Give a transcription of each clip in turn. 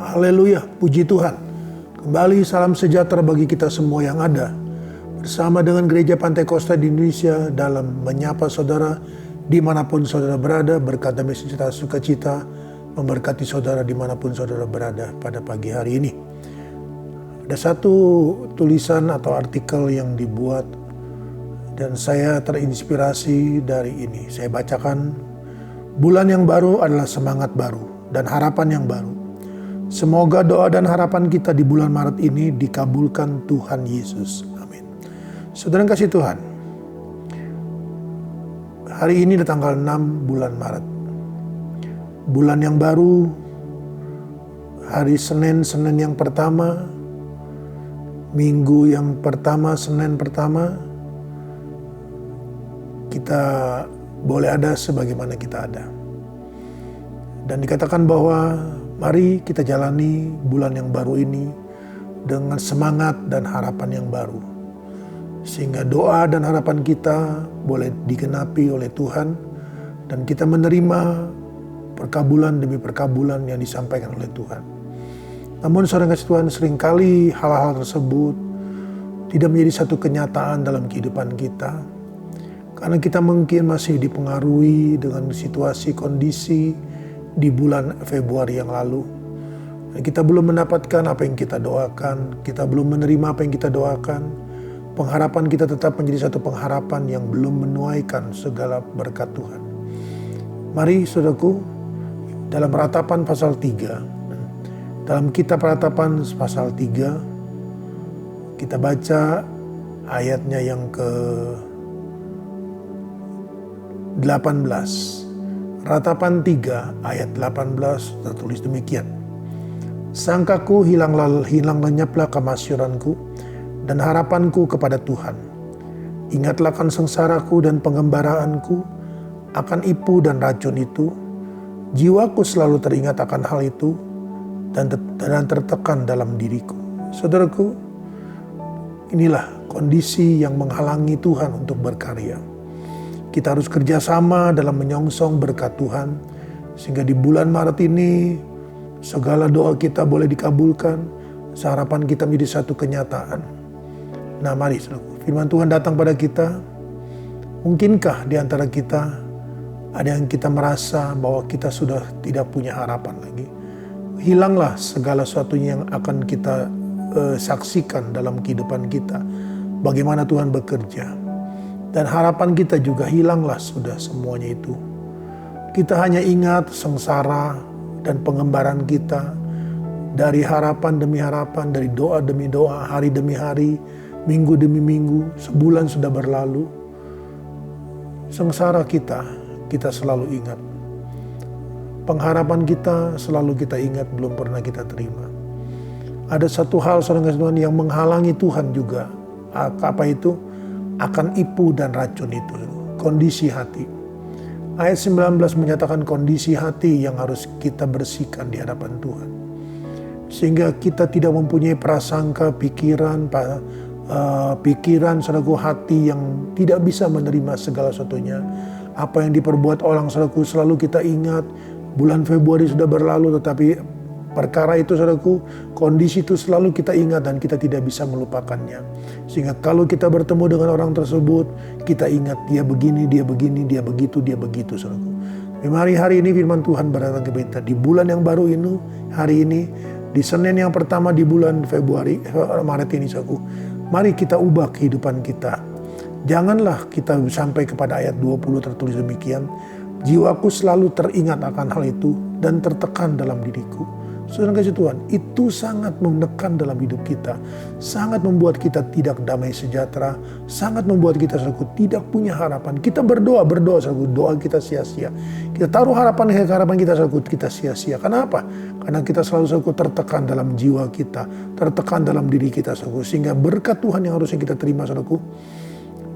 Haleluya, puji Tuhan. Kembali salam sejahtera bagi kita semua yang ada bersama dengan Gereja Pantai Kosta di Indonesia dalam menyapa saudara dimanapun saudara berada. Berkat damai sejahtera sukacita memberkati saudara dimanapun saudara berada pada pagi hari ini. Ada satu tulisan atau artikel yang dibuat dan saya terinspirasi dari ini. Saya bacakan, bulan yang baru adalah semangat baru dan harapan yang baru. Semoga doa dan harapan kita di bulan Maret ini dikabulkan Tuhan Yesus. Amin. Saudara yang kasih Tuhan, hari ini di tanggal 6 bulan Maret. Bulan yang baru, hari Senin yang pertama, Minggu yang pertama, Senin pertama, kita boleh ada sebagaimana kita ada. Dan dikatakan bahwa mari kita jalani bulan yang baru ini dengan semangat dan harapan yang baru. Sehingga doa dan harapan kita boleh digenapi oleh Tuhan dan kita menerima perkabulan demi perkabulan yang disampaikan oleh Tuhan. Namun saudara kasih Tuhan, seringkali hal-hal tersebut tidak menjadi satu kenyataan dalam kehidupan kita. Karena kita mungkin masih dipengaruhi dengan situasi kondisi di bulan Februari yang lalu. Kita belum mendapatkan apa yang kita doakan, kita belum menerima apa yang kita doakan. Pengharapan kita tetap menjadi satu pengharapan yang belum menuaikan segala berkat Tuhan. Mari saudaraku, dalam Ratapan pasal 3, dalam kitab Ratapan pasal 3, kita baca ayatnya yang ke-18. Ratapan 3 ayat 18 tertulis demikian. Sangkaku hilang lenyaplah kemasyuranku dan harapanku kepada Tuhan. Ingatlah akan sengsaraku dan pengembaraanku, akan ipu dan racun itu. Jiwaku selalu teringat akan hal itu dan tertekan dalam diriku. Saudaraku, inilah kondisi yang menghalangi Tuhan untuk berkarya. Kita harus kerjasama dalam menyongsong berkat Tuhan. Sehingga di bulan Maret ini segala doa kita boleh dikabulkan. Harapan kita menjadi satu kenyataan. Nah mari firman Tuhan datang pada kita. Mungkinkah di antara kita ada yang kita merasa bahwa kita sudah tidak punya harapan lagi. Hilanglah segala sesuatunya yang akan kita saksikan dalam kehidupan kita. Bagaimana Tuhan bekerja. Dan harapan kita juga hilanglah sudah semuanya itu. Kita hanya ingat sengsara dan pengembaraan kita. Dari harapan demi harapan, dari doa demi doa, hari demi hari, minggu demi minggu, sebulan sudah berlalu. Sengsara kita selalu ingat. Pengharapan kita selalu kita ingat, belum pernah kita terima. Ada satu hal saudara Tuhan yang menghalangi Tuhan juga. Apa itu? Akan ipu dan racun itu, kondisi hati. Ayat 19 menyatakan kondisi hati yang harus kita bersihkan di hadapan Tuhan. Sehingga kita tidak mempunyai prasangka, pikiran, saudaraku, hati yang tidak bisa menerima segala sesuatunya. Apa yang diperbuat orang, saudaraku, selalu kita ingat. Bulan Februari sudah berlalu, tetapi perkara itu, saudaraku, kondisi itu selalu kita ingat dan kita tidak bisa melupakannya. Sehingga kalau kita bertemu dengan orang tersebut, kita ingat dia begini, dia begini, dia begitu, saudaraku. Mari hari ini firman Tuhan berdatang kepada kita di bulan yang baru ini, hari ini, di Senin yang pertama di bulan Maret ini, saudaraku. Mari kita ubah kehidupan kita. Janganlah kita sampai kepada ayat 20 tertulis demikian. Jiwaku selalu teringat akan hal itu dan tertekan dalam diriku. Saudara kasih Tuhan, itu sangat menekan dalam hidup kita. Sangat membuat kita tidak damai sejahtera. Sangat membuat kita tidak punya harapan. Kita berdoa, doa kita sia-sia. Kita taruh harapan kita kita sia-sia. Kenapa? Karena kita selalu tertekan dalam jiwa kita. Tertekan dalam diri kita. Sehingga berkat Tuhan yang harusnya kita terima, saudaraku,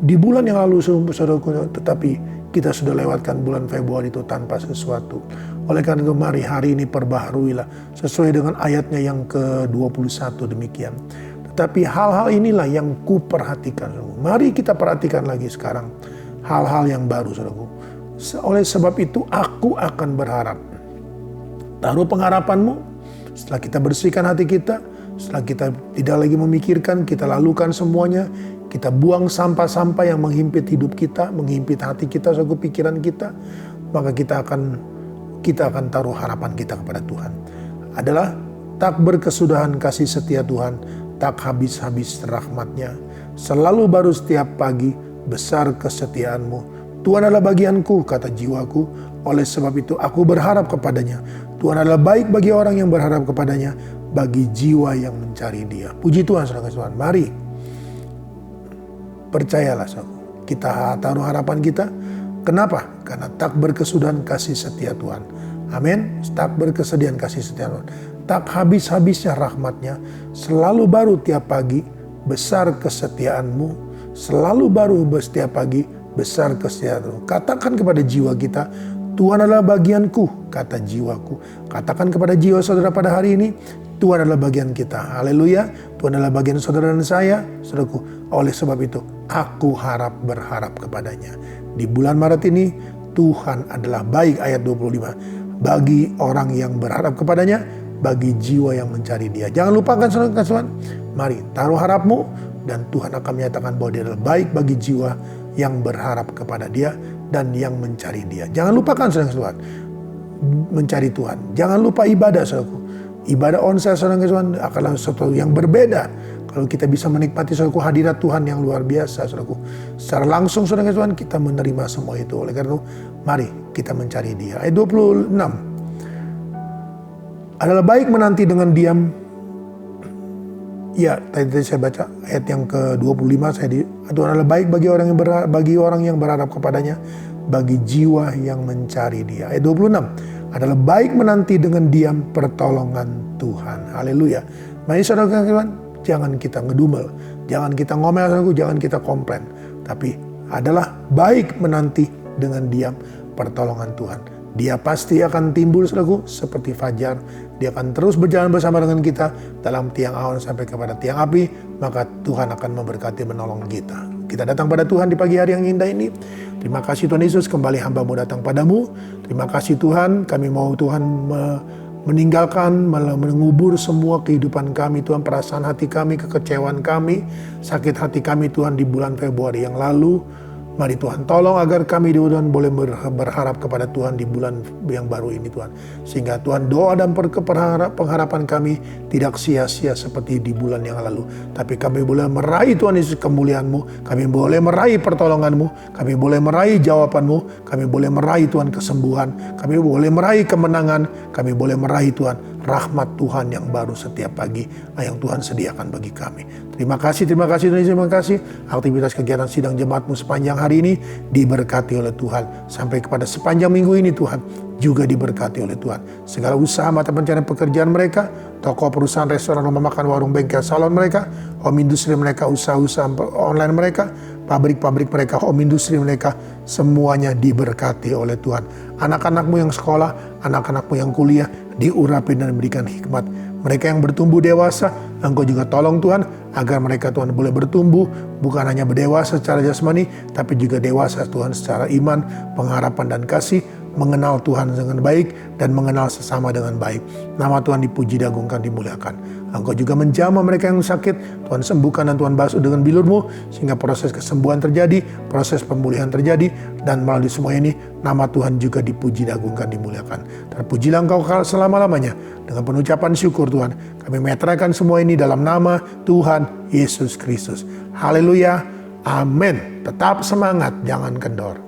di bulan yang lalu, saudaraku, tetapi kita sudah lewatkan bulan Februari itu tanpa sesuatu. Oleh karena itu mari hari ini perbaharuilah sesuai dengan ayatnya yang ke-21 demikian. Tetapi hal-hal inilah yang kuperhatikan. Mari kita perhatikan lagi sekarang hal-hal yang baru, saudaraku. Oleh sebab itu aku akan berharap. Taruh pengharapanmu Setelah kita bersihkan hati kita, setelah kita tidak lagi memikirkan, kita lalukan semuanya, kita buang sampah-sampah yang menghimpit hidup kita, menghimpit hati kita, suatu pikiran kita, maka kita akan taruh harapan kita kepada Tuhan. Adalah tak berkesudahan kasih setia Tuhan, tak habis-habis rahmat-Nya. Selalu baru setiap pagi, besar kesetiaan-Mu. Tuhan adalah bagianku, kata jiwaku. Oleh sebab itu aku berharap kepadanya. Tuhan adalah baik bagi orang yang berharap kepadanya, bagi jiwa yang mencari Dia. Puji Tuhan, saudara Tuhan. Mari, percayalah saudara, kita taruh harapan kita. Kenapa? Karena tak berkesudahan kasih setia Tuhan. Amin. Tak berkesudahan kasih setia Tuhan. Tak habis-habisnya rahmat-Nya. Selalu baru tiap pagi, besar kesetiaan-Mu. Selalu baru setiap pagi, besar kesetiaan-Mu. Katakan kepada jiwa kita, Tuhan adalah bagianku, kata jiwaku. Katakan kepada jiwa saudara pada hari ini, Tuhan adalah bagian kita. Haleluya. Tuhan adalah bagian saudara dan saya, saudaraku. Oleh sebab itu, aku berharap kepadanya. Di bulan Maret ini, Tuhan adalah baik, ayat 25. Bagi orang yang berharap kepadanya, bagi jiwa yang mencari Dia. Jangan lupakan saudara Tuhan. Mari taruh harapmu, dan Tuhan akan menyatakan bahwa Dia adalah baik bagi jiwa yang berharap kepada Dia dan yang mencari Dia. Jangan lupakan saudara Tuhan, mencari Tuhan. Jangan lupa ibadah saudaraku. Ibadah onsel saudara Tuhan akan sesuatu yang berbeda kalau kita bisa menikmati saudaraku hadirat Tuhan yang luar biasa saudaraku. Secara langsung saudara Tuhan kita menerima semua itu. Oleh karena itu mari kita mencari Dia. Ayat 26. Adalah baik menanti dengan diam. Ya, tadi saya baca ayat yang ke-25 Tuhan adalah baik bagi orang yang berharap kepadanya, bagi jiwa yang mencari Dia. Ayat 26. Adalah baik menanti dengan diam pertolongan Tuhan. Haleluya. Mari saudara Tuhan, jangan kita ngedumel, jangan kita ngomel, jangan kita komplain, tapi adalah baik menanti dengan diam pertolongan Tuhan. Dia pasti akan timbul saudaraku seperti fajar. Dia akan terus berjalan bersama dengan kita dalam tiang awan sampai kepada tiang api. Maka Tuhan akan memberkati menolong kita. Kita datang pada Tuhan di pagi hari yang indah ini. Terima kasih Tuhan Yesus, kembali hamba-Mu datang padamu. Terima kasih Tuhan, kami mau Tuhan meninggalkan, mengubur semua kehidupan kami Tuhan, perasaan hati kami, kekecewaan kami, sakit hati kami Tuhan di bulan Februari yang lalu. Mari Tuhan tolong agar kami Tuhan boleh berharap kepada Tuhan di bulan yang baru ini Tuhan. Sehingga Tuhan doa dan pengharapan kami tidak sia-sia seperti di bulan yang lalu. Tapi kami boleh meraih Tuhan Yesus kemuliaan-Mu. Kami boleh meraih pertolongan-Mu. Kami boleh meraih jawaban-Mu. Kami boleh meraih Tuhan kesembuhan. Kami boleh meraih kemenangan. Kami boleh meraih Tuhan rahmat Tuhan yang baru setiap pagi yang Tuhan sediakan bagi kami. Terima kasih Tuhan Yesus, terima kasih. Aktivitas kegiatan sidang jemaat-Mu sepanjang hari ini diberkati oleh Tuhan. Sampai kepada sepanjang minggu ini Tuhan juga diberkati oleh Tuhan. Segala usaha mata pencarian pekerjaan mereka, toko, perusahaan, restoran, rumah makan, warung, bengkel, salon mereka, home industri mereka, usaha-usaha online mereka, pabrik-pabrik mereka, home industri mereka, semuanya diberkati oleh Tuhan. Anak-anak-Mu yang sekolah, anak-anak-Mu yang kuliah, diurapi dan diberikan hikmat. Mereka yang bertumbuh dewasa, Engkau juga tolong Tuhan, agar mereka Tuhan boleh bertumbuh, bukan hanya berdewasa secara jasmani, tapi juga dewasa Tuhan secara iman, pengharapan dan kasih, mengenal Tuhan dengan baik, dan mengenal sesama dengan baik. Nama Tuhan dipuji, diagungkan, dimuliakan. Engkau juga menjamah mereka yang sakit, Tuhan sembuhkan dan Tuhan basuh dengan bilur-Mu, sehingga proses kesembuhan terjadi, proses pemulihan terjadi, dan melalui semua ini, nama Tuhan juga dipuji, diagungkan, dimuliakan. Terpujilah Engkau selama-lamanya. Dengan penucapan syukur Tuhan, kami meteraikan semua ini dalam nama Tuhan Yesus Kristus. Haleluya, amin. Tetap semangat, jangan kendor.